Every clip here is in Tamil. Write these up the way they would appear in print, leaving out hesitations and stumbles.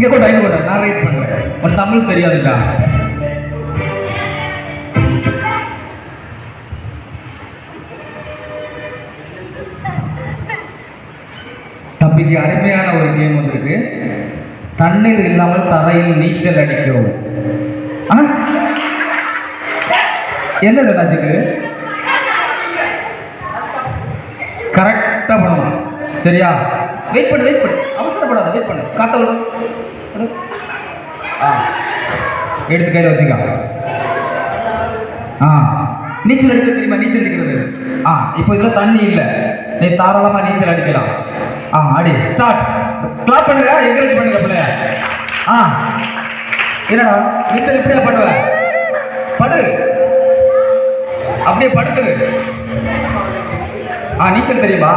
இங்க கூட நான் ரைட் பண்றேன். ஒரு தமிழ் தெரியாதுல்ல. தம்பிக்கு அருமையான ஒரு கேம் வந்திருக்கு. தண்ணீர் இல்லாமல் தரையில் நீச்சல் அடிக்கவும். என்னது நாச்சுக்கு கரெக்டா பண்ணணும். சரியா? வெயிட் பண்ணு அவசரப்படாத. வெயிட் பண்ணு. காத்த விடு. எடுத்து கையில் வச்சுக்க. நீச்சல் அடிக்கிறது தெரியுமா? நீச்சல் அடிக்கிறது. இப்போ இதுல தண்ணி இல்லை, நீ தாராளமா நீச்சல் அடிக்கலாம். அடி. ஸ்டார்ட். கிளாப் பண்ணுங்க, என்கரேஜ் பண்ணுங்க பிள்ளைய. என்னடா நீச்சல் இப்படியா பண்ணுவ? படு, அப்படியே படுத்துரு. நீச்சல் தெரியுமா?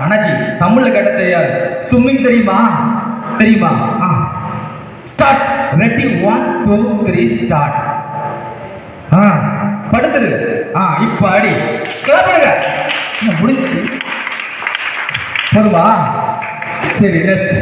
அண்ணாச்சி தமிழ்ல கேட்ட தெரியாது. ஸ்விம்மிங் தெரியுமா? ஸ்டார்ட். Ready 1 2 3 start. படுத்துரு. இப்ப அடி. கிளாப் பண்ணுங்க. முடிஞ்சு போதுமா? சரி, நெக்ஸ்ட்.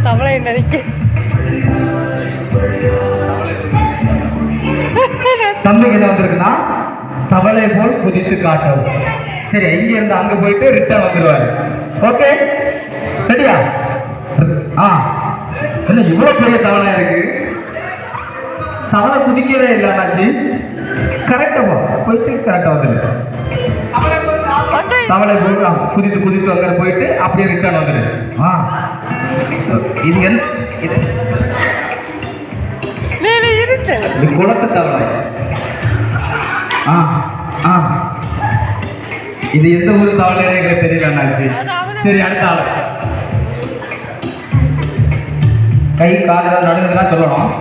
தவளை நினைக்க தம்பிக்கு என்ன வந்திருக்குன்னா தவளை போல் குதித்து காட்டவும். சரி, இங்க இருந்து அங்க போயிட்டு ரிட்டர்ன் வந்துருவாரு. ஓகே, சரியா? என்ன இவ்வளவு பெரிய தவளையா இருக்கு? தவளை குதிக்கவே இல்லை அண்ணாச்சி. கரெக்டா போயிட்டு கரெக்டா வந்துரு. தவளை போய் குதித்து அங்க போயிட்டு அப்படியே ரிட்டர்ன் வந்துரு. இது என்ன? இது குளத்து தவளை. இது எந்த ஊரு தவளை எனக்கு தெரியல அண்ணாச்சி. சரி, அடுத்த ஆளு. கை கால் ஏதாவது நடுங்குதுன்னா சொல்லணும்.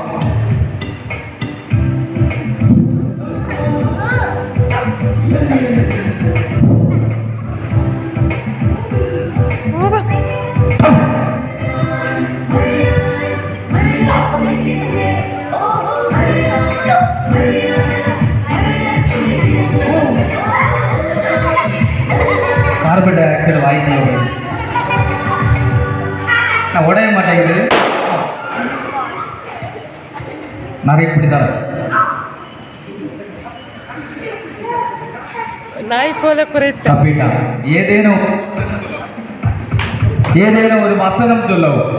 கார்பன் டை ஆக்சைடு வாய்க்குள்ள நான் உடைய மாட்டேங்குது. நிறைய இப்படி தரேன். நாய் போல குறைத்த ஏதேனும் ஒரு வசனம் சொல்லவும்.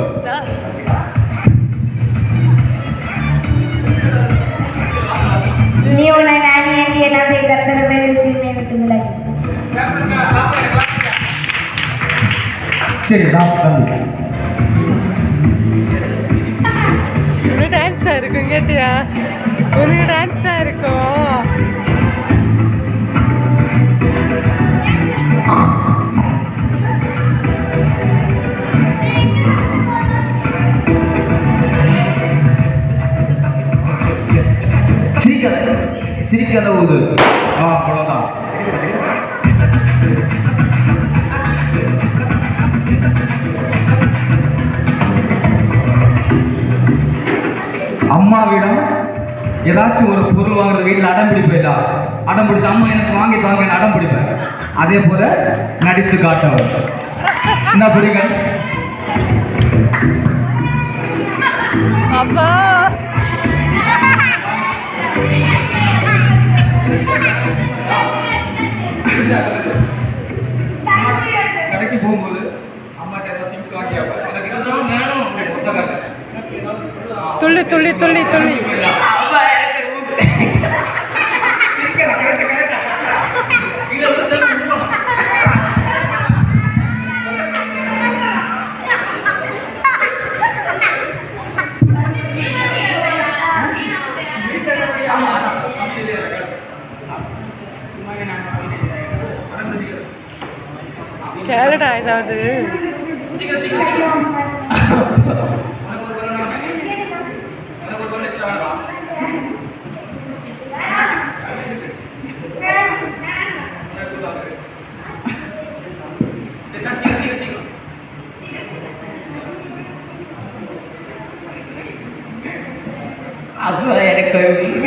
சரி, ஒரு டான்ஸா இருக்கும் கேட்டியா? ஒரு டான்ஸா இருக்கும். சிரிக்காத ஊது. அவ்வளோதான். அம்மாவிடம் ஏதாச்சும் ஒரு பொருள் வாங்குறது வீட்டில் அடம் பிடிப்பேன். அடம் பிடிச்ச அம்மா எனக்கு வாங்கி தாங்க அடம் பிடிப்பேன். அதே போல நடித்து காட்டவும். என்ன பிடிக்கும்? அப்பா கடைக்கு போகும்போது அம்மாட்ட ஏதாவது திங்ஸ் வாங்கி எனக்கு இதுதான் வேணும் அப்படின்னு புத்தகம் துள்ளி துள்ளி துள்ளி துள்ளி கேளுடா ஏதாவது. அப்போ எனக்கு ஒரு வீடு